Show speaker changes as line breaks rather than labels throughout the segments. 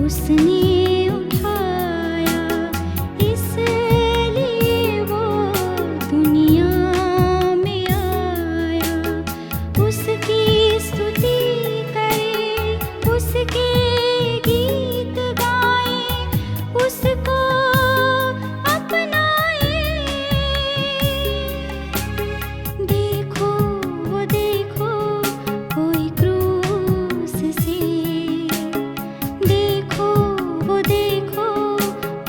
उसने उठाया, इसलिए वो दुनिया में आया। उसकी स्तुति करें, उसके गीत गाएं, उसको अपनाएं। देखो वो देखो कोई क्रूस से, देखो वो देखो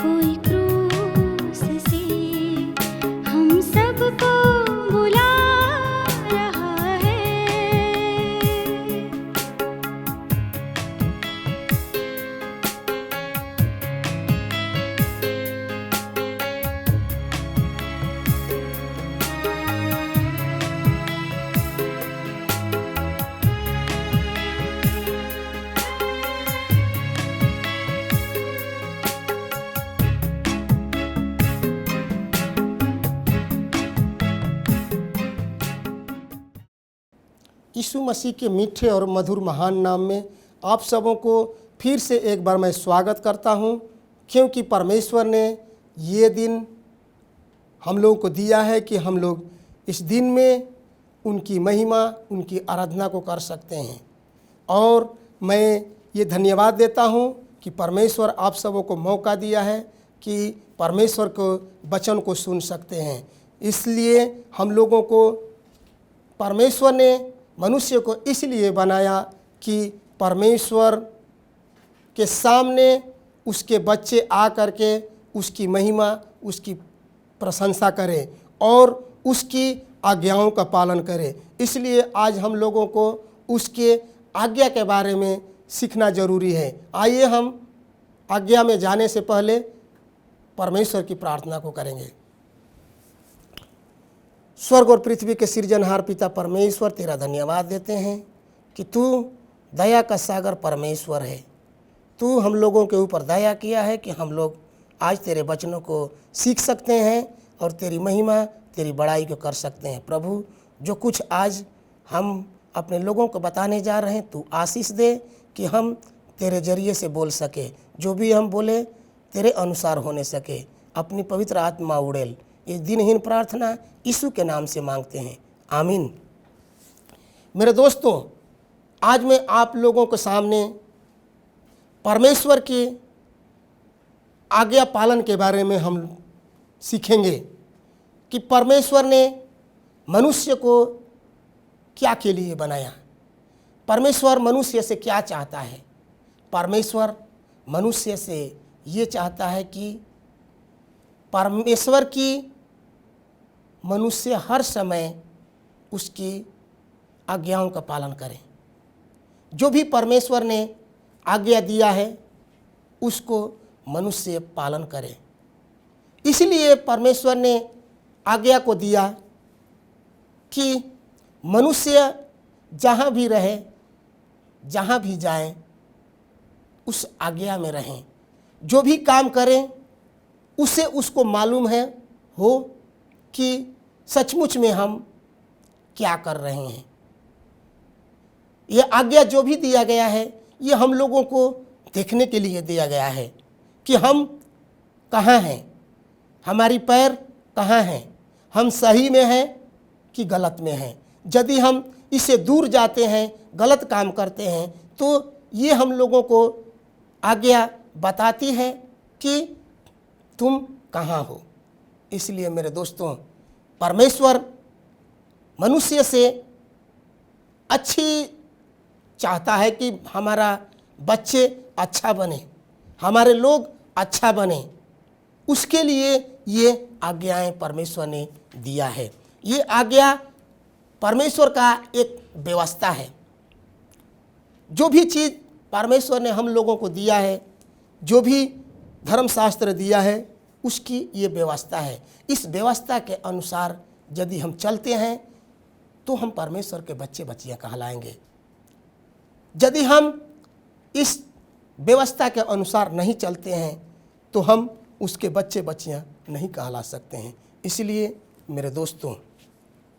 कोई क्रूस से हम सबको बुला रहा है।
यीशु मसीह के मीठे और मधुर महान नाम में आप सबों को फिर से एक बार मैं स्वागत करता हूं, क्योंकि परमेश्वर ने ये दिन हम लोगों को दिया है कि हम लोग इस दिन में उनकी महिमा, उनकी आराधना को कर सकते हैं। और मैं ये धन्यवाद देता हूं कि परमेश्वर आप सबों को मौका दिया है कि परमेश्वर को वचन को सुन सकते हैं। इसलिए हम लोगों को परमेश्वर ने मनुष्य को इसलिए बनाया कि परमेश्वर के सामने उसके बच्चे आ करके उसकी महिमा, उसकी प्रशंसा करें और उसकी आज्ञाओं का पालन करें। इसलिए आज हम लोगों को उसके आज्ञा के बारे में सीखना जरूरी है। आइए हम आज्ञा में जाने से पहले परमेश्वर की प्रार्थना को करेंगे। स्वर्ग और पृथ्वी के सृजनहार पिता परमेश्वर, तेरा धन्यवाद देते हैं कि तू दया का सागर परमेश्वर है। तू हम लोगों के ऊपर दया किया है कि हम लोग आज तेरे वचनों को सीख सकते हैं और तेरी महिमा, तेरी बड़ाई को कर सकते हैं। प्रभु, जो कुछ आज हम अपने लोगों को बताने जा रहे हैं, तू आशीष दे कि हम तेरे जरिए से बोल सके। जो भी हम बोले तेरे अनुसार होने सके। अपनी पवित्र आत्मा उड़ेल। ये दिनहीन प्रार्थना यीशु के नाम से मांगते हैं, आमीन। मेरे दोस्तों, आज मैं आप लोगों के सामने परमेश्वर की आज्ञा पालन के बारे में हम सीखेंगे कि परमेश्वर ने मनुष्य को क्या के लिए बनाया, परमेश्वर मनुष्य से क्या चाहता है। परमेश्वर मनुष्य से ये चाहता है कि परमेश्वर की मनुष्य हर समय उसकी आज्ञाओं का पालन करें। जो भी परमेश्वर ने आज्ञा दिया है उसको मनुष्य पालन करे। इसलिए परमेश्वर ने आज्ञा को दिया कि मनुष्य जहाँ भी रहे, जहाँ भी जाए, उस आज्ञा में रहें। जो भी काम करें उससे उसको मालूम है हो कि सचमुच में हम क्या कर रहे हैं। यह आज्ञा जो भी दिया गया है, ये हम लोगों को देखने के लिए दिया गया है कि हम कहाँ हैं, हमारी पैर कहाँ हैं, हम सही में हैं कि गलत में हैं। यदि हम इससे दूर जाते हैं, गलत काम करते हैं, तो ये हम लोगों को आज्ञा बताती है कि तुम कहाँ हो। इसलिए मेरे दोस्तों, परमेश्वर मनुष्य से अच्छी चाहता है कि हमारा बच्चे अच्छा बने, हमारे लोग अच्छा बने। उसके लिए ये आज्ञाएं परमेश्वर ने दिया है। ये आज्ञा परमेश्वर का एक व्यवस्था है। जो भी चीज़ परमेश्वर ने हम लोगों को दिया है, जो भी धर्मशास्त्र दिया है, उसकी ये व्यवस्था है। इस व्यवस्था के अनुसार यदि हम चलते हैं तो हम परमेश्वर के बच्चे बच्चियां कहलाएंगे। यदि हम इस व्यवस्था के अनुसार नहीं चलते हैं तो हम उसके बच्चे बच्चियां नहीं कहला सकते हैं। इसलिए मेरे दोस्तों,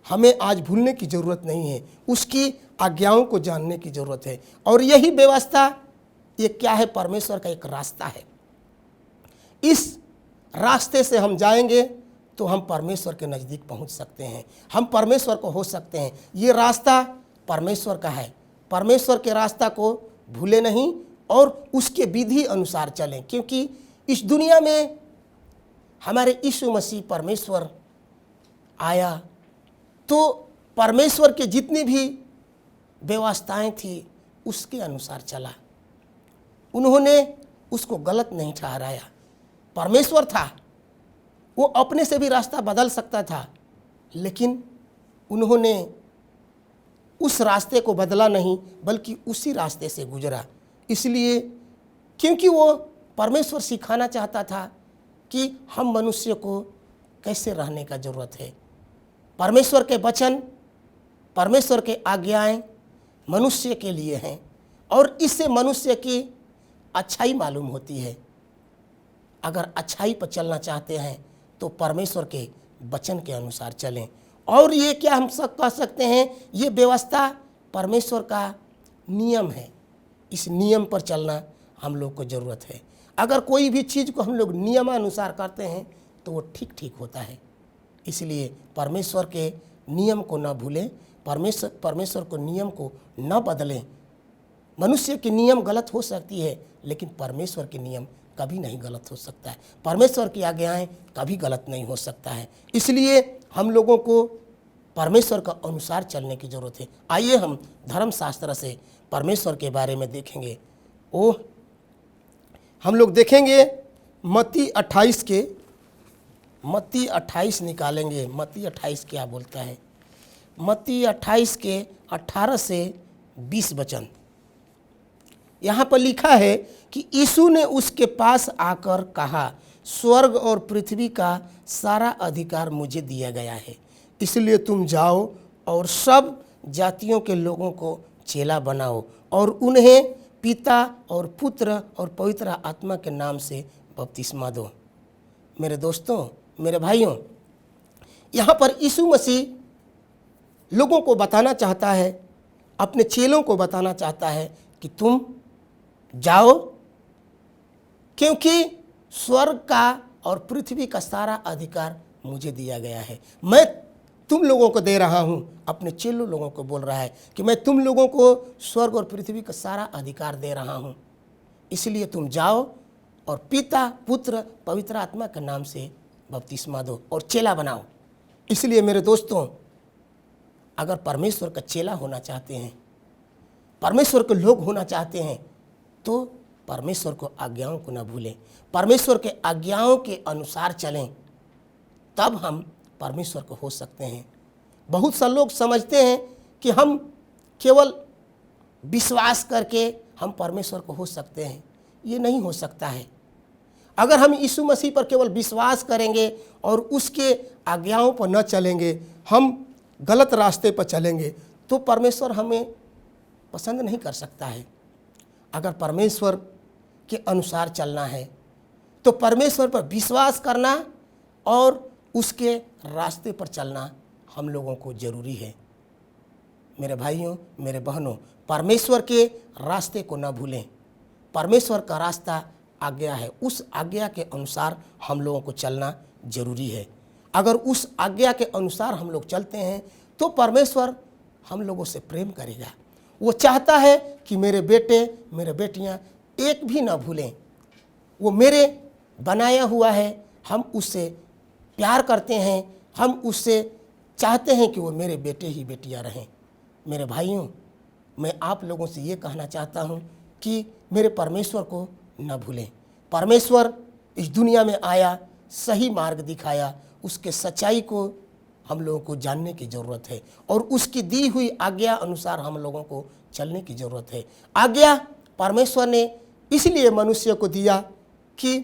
हमें आज भूलने की ज़रूरत नहीं है, उसकी आज्ञाओं को जानने की ज़रूरत है। और यही व्यवस्था ये क्या है? परमेश्वर का एक रास्ता है। इस रास्ते से हम जाएंगे तो हम परमेश्वर के नज़दीक पहुंच सकते हैं, हम परमेश्वर को हो सकते हैं। ये रास्ता परमेश्वर का है। परमेश्वर के रास्ता को भूले नहीं और उसके विधि अनुसार चलें, क्योंकि इस दुनिया में हमारे यीशु मसीह परमेश्वर आया तो परमेश्वर के जितनी भी व्यवस्थाएं थी उसके अनुसार चला। उन्होंने उसको गलत नहीं ठहराया। परमेश्वर था, वो अपने से भी रास्ता बदल सकता था, लेकिन उन्होंने उस रास्ते को बदला नहीं, बल्कि उसी रास्ते से गुजरा। इसलिए क्योंकि वो परमेश्वर सिखाना चाहता था कि हम मनुष्य को कैसे रहने का ज़रूरत है। परमेश्वर के वचन, परमेश्वर के आज्ञाएं मनुष्य के लिए हैं और इससे मनुष्य की अच्छाई मालूम होती है। अगर अच्छाई पर चलना चाहते हैं तो परमेश्वर के वचन के अनुसार चलें। और ये क्या हम सब कह सकते हैं, ये व्यवस्था परमेश्वर का नियम है। इस नियम पर चलना हम लोग को ज़रूरत है। अगर कोई भी चीज़ को हम लोग नियमानुसार करते हैं तो वो ठीक ठीक होता है। इसलिए परमेश्वर के नियम को न भूलें, परमेश्वर को नियम को न बदलें। मनुष्य के नियम गलत हो सकती है, लेकिन परमेश्वर के नियम कभी नहीं गलत हो सकता है। परमेश्वर की आज्ञाएं कभी गलत नहीं हो सकता है। इसलिए हम लोगों को परमेश्वर का अनुसार चलने की ज़रूरत है। आइए हम धर्मशास्त्र से परमेश्वर के बारे में देखेंगे। हम लोग देखेंगे मत्ती 28 निकालेंगे। मत्ती 28 क्या बोलता है? मत्ती 28 के 18 से 20 वचन। यहाँ पर लिखा है कि यीशु ने उसके पास आकर कहा, स्वर्ग और पृथ्वी का सारा अधिकार मुझे दिया गया है, इसलिए तुम जाओ और सब जातियों के लोगों को चेला बनाओ और उन्हें पिता और पुत्र और पवित्र आत्मा के नाम से बपतिस्मा दो। मेरे दोस्तों, मेरे भाइयों, यहाँ पर यीशु मसीह लोगों को बताना चाहता है, अपने चेलों को बताना चाहता है कि तुम जाओ, क्योंकि स्वर्ग का और पृथ्वी का सारा अधिकार मुझे दिया गया है। मैं तुम लोगों को दे रहा हूँ, अपने चेलों लोगों को बोल रहा है कि मैं तुम लोगों को स्वर्ग और पृथ्वी का सारा अधिकार दे रहा हूँ, इसलिए तुम जाओ और पिता, पुत्र, पवित्र आत्मा के नाम से बपतिस्मा दो और चेला बनाओ। इसलिए मेरे दोस्तों, अगर परमेश्वर का चेला होना चाहते हैं, परमेश्वर के लोग होना चाहते हैं, तो परमेश्वर को आज्ञाओं को न भूलें, परमेश्वर के आज्ञाओं के अनुसार चलें, तब हम परमेश्वर को हो सकते हैं। बहुत से लोग समझते हैं कि हम केवल विश्वास करके हम परमेश्वर को हो सकते हैं। ये नहीं हो सकता है। अगर हम यीशु मसीह पर केवल विश्वास करेंगे और उसके आज्ञाओं पर न चलेंगे, हम गलत रास्ते पर चलेंगे, तो परमेश्वर हमें पसंद नहीं कर सकता है। अगर परमेश्वर के अनुसार चलना है तो परमेश्वर पर विश्वास करना और उसके रास्ते पर चलना हम लोगों को ज़रूरी है। मेरे भाइयों, मेरे बहनों, परमेश्वर के रास्ते को न भूलें। परमेश्वर का रास्ता आज्ञा है, उस आज्ञा के अनुसार हम लोगों को चलना ज़रूरी है। अगर उस आज्ञा के अनुसार हम लोग चलते हैं तो परमेश्वर हम लोगों से प्रेम करेगा। वो चाहता है कि मेरे बेटे, मेरे बेटियां एक भी ना भूलें। वो मेरे बनाया हुआ है, हम उससे प्यार करते हैं, हम उससे चाहते हैं कि वो मेरे बेटे ही बेटियां रहें। मेरे भाइयों, मैं आप लोगों से ये कहना चाहता हूँ कि मेरे परमेश्वर को न भूलें। परमेश्वर इस दुनिया में आया, सही मार्ग दिखाया, उसके सच्चाई को हम लोगों को जानने की ज़रूरत है और उसकी दी हुई आज्ञा अनुसार हम लोगों को चलने की ज़रूरत है। आज्ञा परमेश्वर ने इसलिए मनुष्य को दिया कि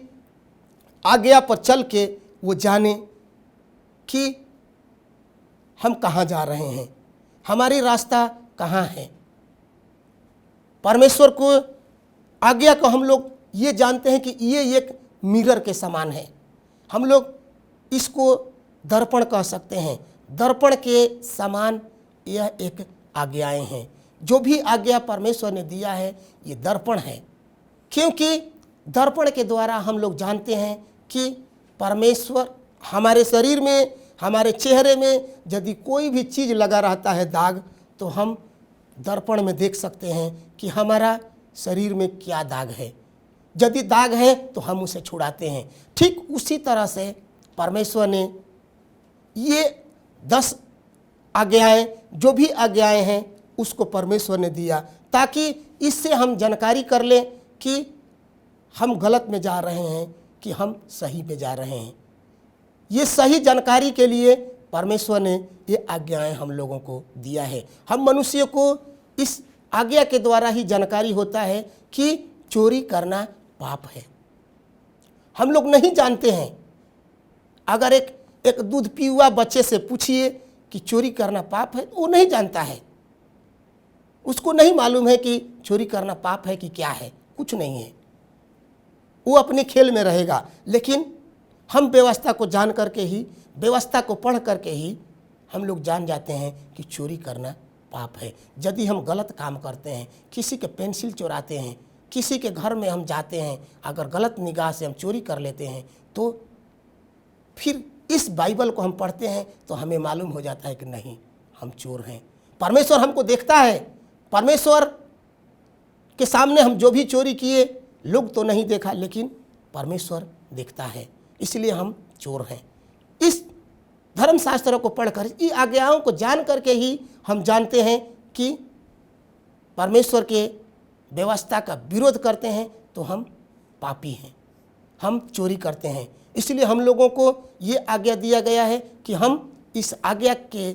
आज्ञा पर चल के वो जाने कि हम कहाँ जा रहे हैं, हमारी रास्ता कहाँ है। परमेश्वर को आज्ञा को हम लोग ये जानते हैं कि ये एक मिरर के समान है। हम लोग इसको दर्पण कह सकते हैं। दर्पण के समान यह एक आज्ञाएं हैं। जो भी आज्ञा परमेश्वर ने दिया है, ये दर्पण है। क्योंकि दर्पण के द्वारा हम लोग जानते हैं कि परमेश्वर हमारे शरीर में, हमारे चेहरे में यदि कोई भी चीज़ लगा रहता है दाग, तो हम दर्पण में देख सकते हैं कि हमारा शरीर में क्या दाग है। यदि दाग है तो हम उसे छुड़ाते हैं। ठीक उसी तरह से परमेश्वर ने ये 10 आज्ञाएं, जो भी आज्ञाएं हैं, उसको परमेश्वर ने दिया ताकि इससे हम जानकारी कर लें कि हम गलत में जा रहे हैं कि हम सही पे जा रहे हैं। ये सही जानकारी के लिए परमेश्वर ने ये आज्ञाएं हम लोगों को दिया है। हम मनुष्य को इस आज्ञा के द्वारा ही जानकारी होता है कि चोरी करना पाप है। हम लोग नहीं जानते हैं। अगर एक दूध पीवा बच्चे से पूछिए कि चोरी करना पाप है, तो वो नहीं जानता है। उसको नहीं मालूम है कि चोरी करना पाप है कि क्या है, कुछ नहीं है। वो अपने खेल में रहेगा। लेकिन हम व्यवस्था को जान करके ही, व्यवस्था को पढ़ करके ही हम लोग जान जाते हैं कि चोरी करना पाप है। यदि हम गलत काम करते हैं, किसी के पेंसिल चुराते हैं, किसी के घर में हम जाते हैं, अगर गलत निगाह से हम चोरी कर लेते हैं, तो फिर इस बाइबल को हम पढ़ते हैं तो हमें मालूम हो जाता है कि नहीं, हम चोर हैं। परमेश्वर हमको देखता है। परमेश्वर के सामने हम जो भी चोरी किए, लोग तो नहीं देखा, लेकिन परमेश्वर देखता है। इसलिए हम चोर हैं। इस धर्मशास्त्र को पढ़कर, इन आज्ञाओं को जान करके ही हम जानते हैं कि परमेश्वर के व्यवस्था का विरोध करते हैं तो हम पापी हैं, हम चोरी करते हैं। इसलिए हम लोगों को ये आज्ञा दिया गया है कि हम इस आज्ञा के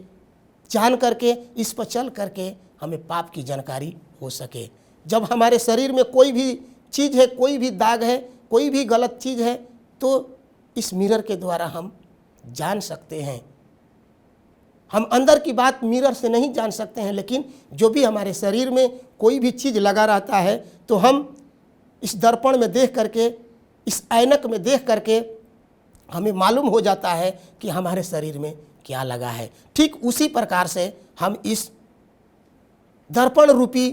जान करके, इस पर चल करके हमें पाप की जानकारी हो सके। जब हमारे शरीर में कोई भी चीज़ है, कोई भी दाग है, कोई भी गलत चीज़ है, तो इस मिरर के द्वारा हम जान सकते हैं। हम अंदर की बात मिरर से नहीं जान सकते हैं, लेकिन जो भी हमारे शरीर में कोई भी चीज़ लगा रहता है, तो हम इस दर्पण में देख करके, इस ऐनक में देख करके हमें मालूम हो जाता है कि हमारे शरीर में क्या लगा है। ठीक उसी प्रकार से हम इस दर्पण रूपी,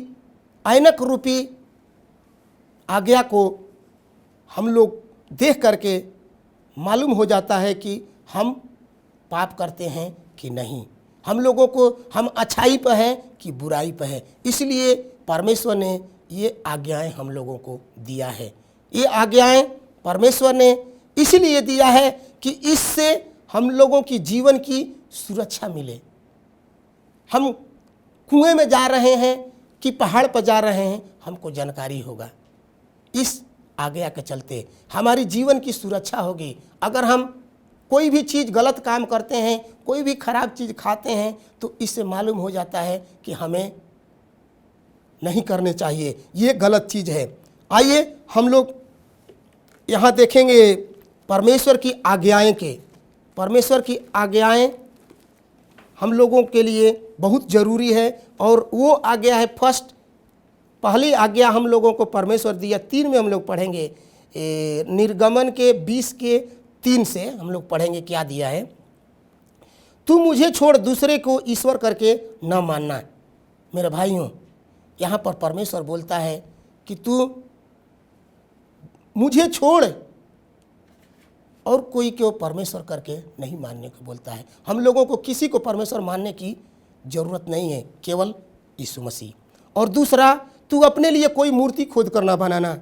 ऐनक रूपी आज्ञा को हम लोग देख करके मालूम हो जाता है कि हम पाप करते हैं कि नहीं। हम लोगों को, हम अच्छाई पर हैं कि बुराई पर है। इसलिए परमेश्वर ने ये आज्ञाएं हम लोगों को दिया है। ये आज्ञाएं परमेश्वर ने इसलिए दिया है कि इससे हम लोगों की जीवन की सुरक्षा मिले। हम कुएं में जा रहे हैं कि पहाड़ पर जा रहे हैं, हमको जानकारी होगा। इस आज्ञा के चलते हमारी जीवन की सुरक्षा होगी। अगर हम कोई भी चीज़ गलत काम करते हैं, कोई भी खराब चीज़ खाते हैं, तो इससे मालूम हो जाता है कि हमें नहीं करने चाहिए, ये गलत चीज़ है। आइए हम लोग यहाँ देखेंगे परमेश्वर की आज्ञाएं के। परमेश्वर की आज्ञाएं हम लोगों के लिए बहुत ज़रूरी है, और वो आज्ञा है पहली आज्ञा हम लोगों को परमेश्वर दिया। 3 में हम लोग पढ़ेंगे, निर्गमन के 20 के 3 से हम लोग पढ़ेंगे क्या दिया है। तू मुझे छोड़ दूसरे को ईश्वर करके न मानना। मेरे भाइयों, यहाँ पर परमेश्वर बोलता है कि तू मुझे छोड़ और कोई को परमेश्वर करके नहीं मानने को बोलता है। हम लोगों को किसी को परमेश्वर मानने की ज़रूरत नहीं है, केवल यीशु मसीह। और दूसरा, तू अपने लिए कोई मूर्ति खोद कर ना बनाना।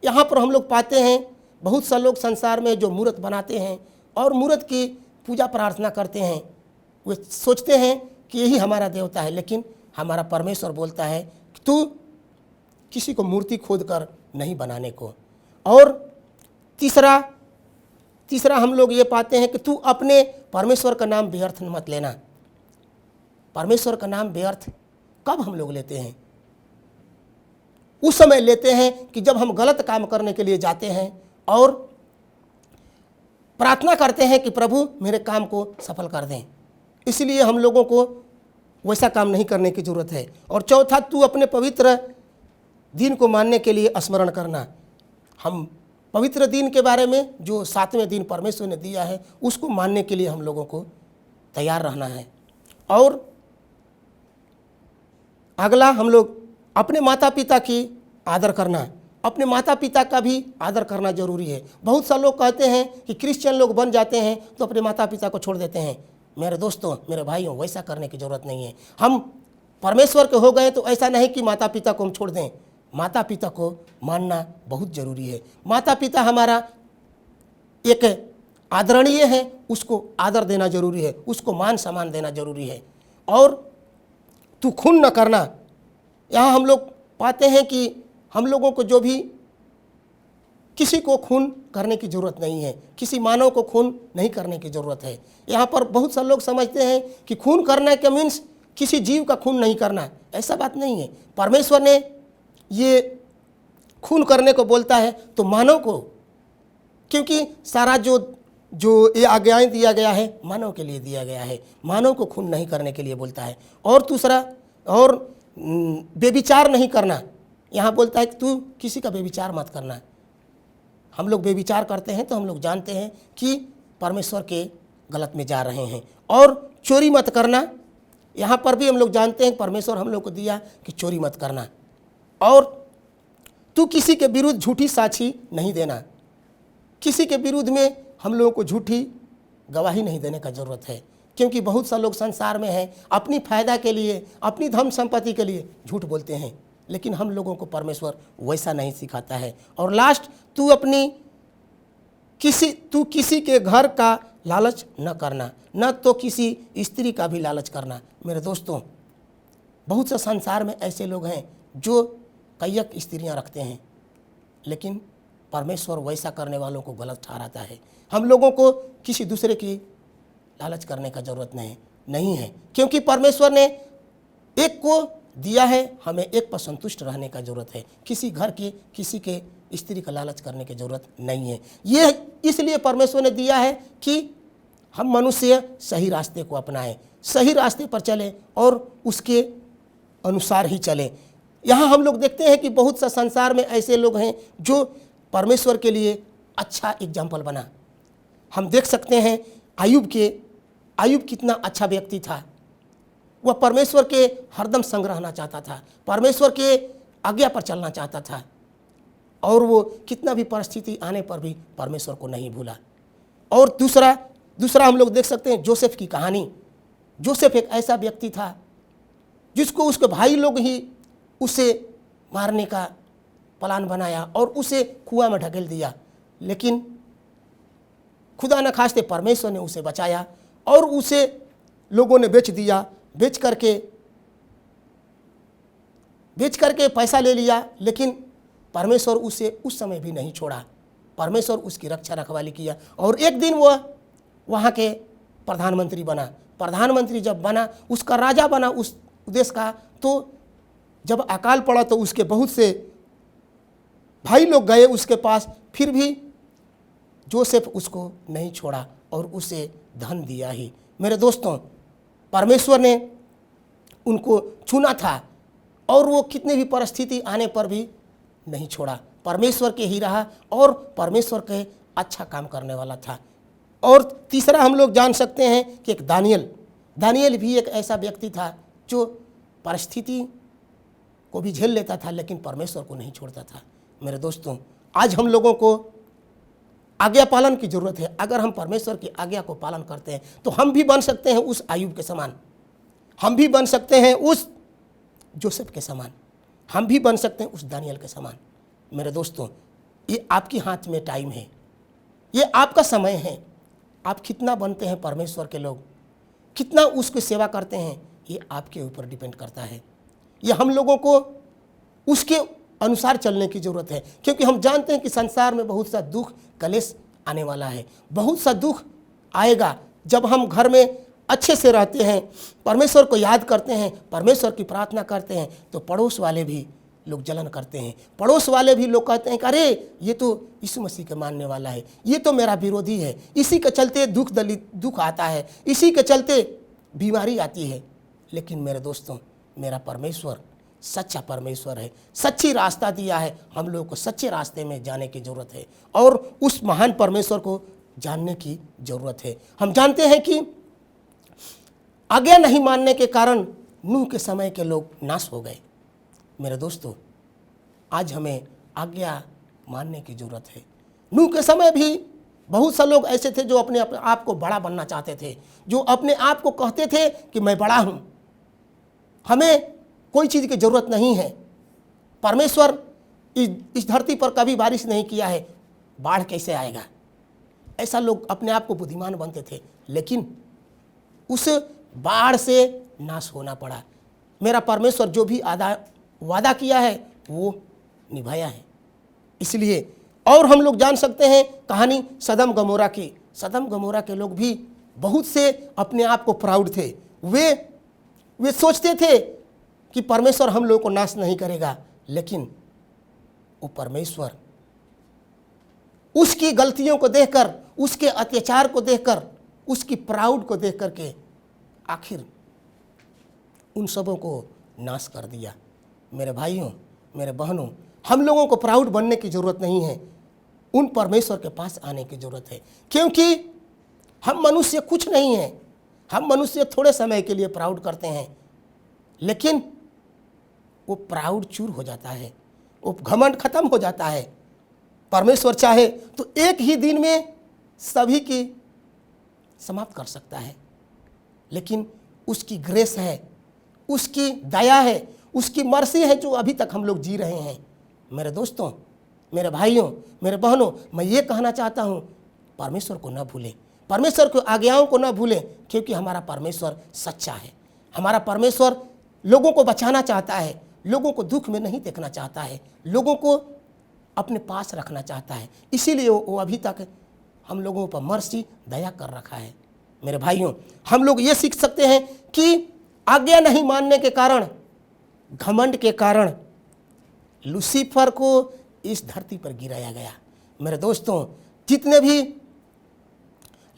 यहाँ पर हम लोग पाते हैं बहुत सा लोग संसार में जो मूर्त बनाते हैं और मूर्त की पूजा प्रार्थना करते हैं। वे सोचते हैं कि यही हमारा देवता है, लेकिन हमारा परमेश्वर बोलता है कि तू किसी को मूर्ति खोद कर नहीं बनाने को। और तीसरा हम लोग ये पाते हैं कि तू अपने परमेश्वर का नाम व्यर्थ मत लेना। परमेश्वर का नाम व्यर्थ कब हम लोग लेते हैं? उस समय लेते हैं कि जब हम गलत काम करने के लिए जाते हैं और प्रार्थना करते हैं कि प्रभु मेरे काम को सफल कर दें। इसलिए हम लोगों को वैसा काम नहीं करने की ज़रूरत है। और चौथा, तू अपने पवित्र दिन को मानने के लिए स्मरण करना। हम पवित्र दिन के बारे में, जो 7वें दिन परमेश्वर ने दिया है, उसको मानने के लिए हम लोगों को तैयार रहना है। और अगला, हम लोग अपने माता पिता की आदर करना। अपने माता पिता का भी आदर करना जरूरी है। बहुत सा लोग कहते हैं कि क्रिश्चियन लोग बन जाते हैं तो अपने माता पिता को छोड़ देते हैं। मेरे दोस्तों, मेरे भाइयों, वैसा करने की ज़रूरत नहीं है। हम परमेश्वर के हो गए तो ऐसा नहीं कि माता पिता को हम छोड़ दें। माता पिता को मानना बहुत ज़रूरी है। माता पिता हमारा एक आदरणीय है, उसको आदर देना जरूरी है, उसको मान सम्मान देना जरूरी है। और तू खून न करना, यहाँ हम लोग पाते हैं कि हम लोगों को जो भी किसी को खून करने की ज़रूरत नहीं है, किसी मानव को खून नहीं करने की ज़रूरत है। यहाँ पर बहुत सारे लोग समझते हैं कि खून करना के मीन्स किसी जीव का खून नहीं करना। ऐसा बात नहीं है। परमेश्वर ने ये खून करने को बोलता है तो मानव को, क्योंकि सारा जो ये आज्ञाएं दिया गया है मानव के लिए दिया गया है, मानव को खून नहीं करने के लिए बोलता है। और दूसरा, और बेविचार नहीं करना, यहाँ बोलता है कि तू किसी का बेविचार मत करना। हम लोग बेविचार करते हैं तो हम लोग जानते हैं कि परमेश्वर के गलत में जा रहे हैं। और चोरी मत करना, यहाँ पर भी हम लोग जानते हैं परमेश्वर हम लोग को दिया कि चोरी मत करना। और तू किसी के विरुद्ध झूठी साक्षी नहीं देना। किसी के विरुद्ध में हम लोगों को झूठी गवाही नहीं देने का ज़रूरत है, क्योंकि बहुत सा लोग संसार में हैं अपनी फायदा के लिए, अपनी धन संपत्ति के लिए झूठ बोलते हैं, लेकिन हम लोगों को परमेश्वर वैसा नहीं सिखाता है। और लास्ट, तू किसी के घर का लालच न करना, न तो किसी स्त्री का भी लालच करना। मेरे दोस्तों, बहुत से संसार में ऐसे लोग हैं जो कईयक स्त्रियां रखते हैं, लेकिन परमेश्वर वैसा करने वालों को गलत ठहराता है। हम लोगों को किसी दूसरे की लालच करने का ज़रूरत नहीं है, क्योंकि परमेश्वर ने एक को दिया है, हमें एक पर संतुष्ट रहने का ज़रूरत है। किसी घर की, किसी के स्त्री का लालच करने की ज़रूरत नहीं है। ये इसलिए परमेश्वर ने दिया है कि हम मनुष्य सही रास्ते को अपनाएं, सही रास्ते पर चलें और उसके अनुसार ही चलें। यहाँ हम लोग देखते हैं कि बहुत सा संसार में ऐसे लोग हैं जो परमेश्वर के लिए अच्छा एग्जाम्पल बना। हम देख सकते हैं आयुब कितना अच्छा व्यक्ति था। वह परमेश्वर के हरदम संग रहना चाहता था, परमेश्वर के आज्ञा पर चलना चाहता था, और वो कितना भी परिस्थिति आने पर भी परमेश्वर को नहीं भूला। और दूसरा हम लोग देख सकते हैं जोसेफ की कहानी। जोसेफ एक ऐसा व्यक्ति था जिसको उसके भाई लोग ही उसे मारने का प्लान बनाया और उसे कुआं में ढकेल दिया, लेकिन खुदा न खास्ते परमेश्वर ने उसे बचाया और उसे लोगों ने बेच दिया। बेच करके पैसा ले लिया, लेकिन परमेश्वर उसे उस समय भी नहीं छोड़ा। परमेश्वर उसकी रक्षा रखवाली किया और एक दिन वह वहाँ के प्रधानमंत्री बना। प्रधानमंत्री जब बना, उसका राजा बना उस देश का, तो जब अकाल पड़ा तो उसके बहुत से भाई लोग गए उसके पास, फिर भी जोसेफ उसको नहीं छोड़ा और उसे धन दिया ही। मेरे दोस्तों, परमेश्वर ने उनको चुना था और वो कितने भी परिस्थिति आने पर भी नहीं छोड़ा, परमेश्वर के ही रहा और परमेश्वर के अच्छा काम करने वाला था। और तीसरा हम लोग जान सकते हैं कि एक दानियल भी एक ऐसा व्यक्ति था जो परिस्थिति को भी झेल लेता था, लेकिन परमेश्वर को नहीं छोड़ता था। मेरे दोस्तों, आज हम लोगों को आज्ञा पालन की ज़रूरत है। अगर हम परमेश्वर की आज्ञा को पालन करते हैं तो हम भी बन सकते हैं उस आयुब के समान, हम भी बन सकते हैं उस जोसेफ के समान, हम भी बन सकते हैं उस दानियल के समान। मेरे दोस्तों, ये आपके हाथ में टाइम है, ये आपका समय है। आप कितना बनते हैं परमेश्वर के लोग, कितना उसकी सेवा करते हैं, ये आपके ऊपर डिपेंड करता है। ये हम लोगों को उसके अनुसार चलने की ज़रूरत है, क्योंकि हम जानते हैं कि संसार में बहुत सा दुख कलेश आने वाला है। बहुत सा दुख आएगा जब हम घर में अच्छे से रहते हैं, परमेश्वर को याद करते हैं, परमेश्वर की प्रार्थना करते हैं, तो पड़ोस वाले भी लोग जलन करते हैं। पड़ोस वाले भी लोग कहते हैं कि अरे ये तो यीशु मसीह के मानने वाला है, ये तो मेरा विरोधी है, इसी के चलते दुख आता है, इसी के चलते बीमारी आती है। लेकिन मेरे दोस्तों, मेरा परमेश्वर सच्चा परमेश्वर है, सच्ची रास्ता दिया है। हम लोगों को सच्चे रास्ते में जाने की ज़रूरत है और उस महान परमेश्वर को जानने की ज़रूरत है। हम जानते हैं कि आज्ञा नहीं मानने के कारण नूह के समय के लोग नाश हो गए। मेरे दोस्तों, आज हमें आज्ञा मानने की जरूरत है। नूह के समय भी बहुत से लोग ऐसे थे जो अपने आप को बड़ा बनना चाहते थे, जो अपने आप को कहते थे कि मैं बड़ा हूँ, हमें कोई चीज़ की ज़रूरत नहीं है, परमेश्वर इस धरती पर कभी बारिश नहीं किया है, बाढ़ कैसे आएगा। ऐसा लोग अपने आप को बुद्धिमान बनते थे, लेकिन उस बाढ़ से नाश होना पड़ा। मेरा परमेश्वर जो भी वादा किया है वो निभाया है। इसलिए और हम लोग जान सकते हैं कहानी सदम गमोरा की। सदम गमोरा के लोग भी बहुत से अपने आप को प्राउड थे। वे सोचते थे कि परमेश्वर हम लोगों को नाश नहीं करेगा, लेकिन वो परमेश्वर उसकी गलतियों को देखकर, उसके अत्याचार को देखकर, उसकी प्राउड को देख करके आखिर उन सबों को नाश कर दिया। मेरे भाइयों, मेरे बहनों, हम लोगों को प्राउड बनने की ज़रूरत नहीं है, उन परमेश्वर के पास आने की ज़रूरत है। क्योंकि हम मनुष्य कुछ नहीं हैं। हम मनुष्य थोड़े समय के लिए प्राउड करते हैं, लेकिन वो प्राउड चूर हो जाता है, वो घमंड खत्म हो जाता है। परमेश्वर चाहे तो एक ही दिन में सभी की समाप्त कर सकता है, लेकिन उसकी ग्रेस है, उसकी दया है, उसकी मर्सी है जो अभी तक हम लोग जी रहे हैं। मेरे दोस्तों, मेरे भाइयों, मेरे बहनों, मैं ये कहना चाहता हूँ, परमेश्वर को न भूलें, परमेश्वर की आज्ञाओं को न भूलें, क्योंकि हमारा परमेश्वर सच्चा है। हमारा परमेश्वर लोगों को बचाना चाहता है, लोगों को दुख में नहीं देखना चाहता है, लोगों को अपने पास रखना चाहता है। इसीलिए वो अभी तक हम लोगों पर मर्सी दया कर रखा है। मेरे भाइयों, हम लोग ये सीख सकते हैं कि आज्ञा नहीं मानने के कारण, घमंड के कारण लूसीफर को इस धरती पर गिराया गया। मेरे दोस्तों, जितने भी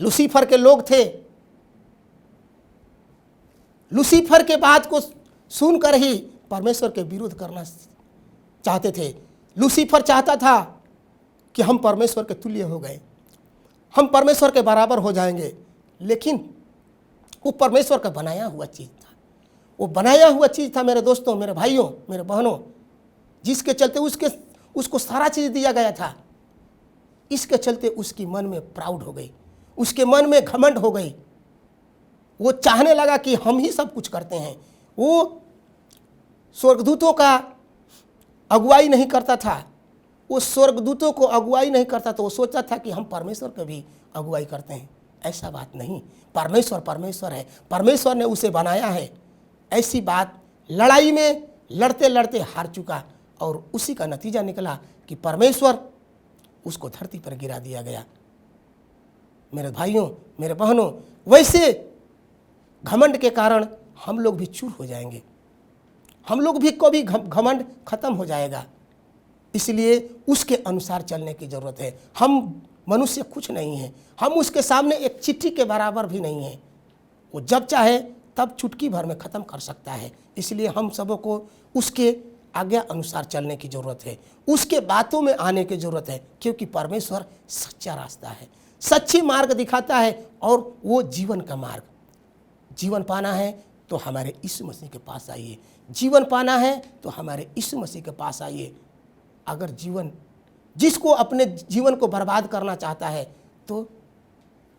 लूसीफर के लोग थे, लूसीफर के बात को सुनकर ही परमेश्वर के विरुद्ध करना चाहते थे। लूसीफर चाहता था कि हम परमेश्वर के तुल्य हो गए, हम परमेश्वर के बराबर हो जाएंगे, लेकिन वो परमेश्वर का बनाया हुआ चीज़ था। वो बनाया हुआ चीज़ था मेरे दोस्तों, मेरे भाइयों, मेरे बहनों, जिसके चलते उसको सारा चीज़ दिया गया था। इसके चलते उसकी मन में प्राउड हो गई, उसके मन में घमंड हो गई। वो चाहने लगा कि हम ही सब कुछ करते हैं। वो स्वर्गदूतों का अगुवाई नहीं करता था, वो स्वर्गदूतों को अगुवाई नहीं करता, तो वो सोचता था कि हम परमेश्वर की भी अगुवाई करते हैं। ऐसा बात नहीं, परमेश्वर परमेश्वर है, परमेश्वर ने उसे बनाया है। ऐसी बात लड़ाई में लड़ते लड़ते हार चुका, और उसी का नतीजा निकला कि परमेश्वर उसको धरती पर गिरा दिया गया। मेरे भाइयों, मेरे बहनों, वैसे घमंड के कारण हम लोग भी चूर हो जाएंगे, हम लोग भी कभी घमंड खत्म हो जाएगा। इसलिए उसके अनुसार चलने की ज़रूरत है। हम मनुष्य कुछ नहीं है, हम उसके सामने एक चिट्ठी के बराबर भी नहीं है। वो जब चाहे तब चुटकी भर में ख़त्म कर सकता है। इसलिए हम सबों को उसके आज्ञा अनुसार चलने की ज़रूरत है, उसके बातों में आने की ज़रूरत है, क्योंकि परमेश्वर सच्चा रास्ता है, सच्ची मार्ग दिखाता है, और वो जीवन का मार्ग। जीवन पाना है तो हमारे यीशु मसीह के पास आइए, जीवन पाना है तो हमारे यीशु मसीह के पास आइए। अगर जिसको अपने जीवन को बर्बाद करना चाहता है तो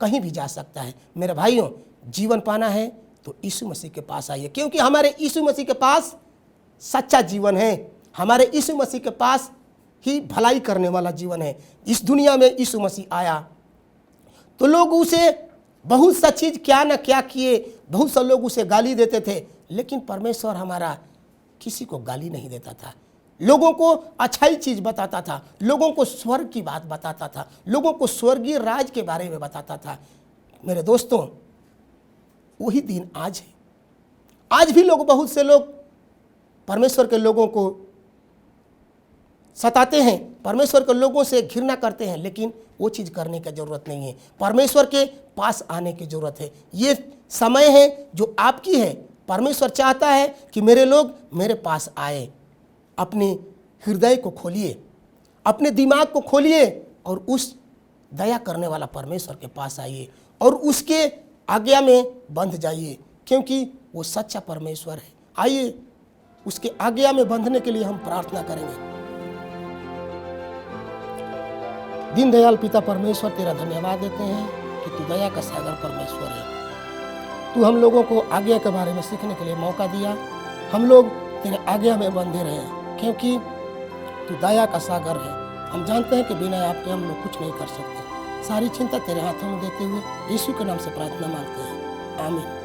कहीं भी जा सकता है। मेरे भाइयों, जीवन पाना है तो यीशु मसीह के पास आइए, क्योंकि हमारे यीशु मसीह के पास सच्चा जीवन है। हमारे यीशु मसीह के पास ही भलाई करने वाला जीवन है। इस दुनिया में यीशु मसीह आया तो लोग उसे बहुत सा चीज़ क्या न क्या किए, बहुत से लोग उसे गाली देते थे, लेकिन परमेश्वर हमारा किसी को गाली नहीं देता था, लोगों को अच्छाई चीज़ बताता था, लोगों को स्वर्ग की बात बताता था, लोगों को स्वर्गीय राज के बारे में बताता था। मेरे दोस्तों, वही दिन आज है। आज भी बहुत से लोग परमेश्वर के लोगों को सताते हैं, परमेश्वर के लोगों से घृणा करते हैं, लेकिन वो चीज़ करने की ज़रूरत नहीं है। परमेश्वर के पास आने की ज़रूरत है। ये समय है जो आपकी है। परमेश्वर चाहता है कि मेरे लोग मेरे पास आए। अपने हृदय को खोलिए, अपने दिमाग को खोलिए, और उस दया करने वाला परमेश्वर के पास आइए, और उसके आज्ञा में बंध जाइए, क्योंकि वो सच्चा परमेश्वर है। आइए उसके आज्ञा में बंधने के लिए हम प्रार्थना करेंगे। दीनदयाल पिता परमेश्वर तेरा धन्यवाद देते हैं कि तू दया का सागर परमेश्वर है। तू हम लोगों को आज्ञा के बारे में सीखने के लिए मौका दिया। हम लोग तेरे आज्ञा में बंधे रहे क्योंकि तू दया का सागर है। हम जानते हैं कि बिना आपके हम लोग कुछ नहीं कर सकते। सारी चिंता तेरे हाथों में देते हुए यीशु के नाम से प्रार्थना मांगते हैं, आमीन।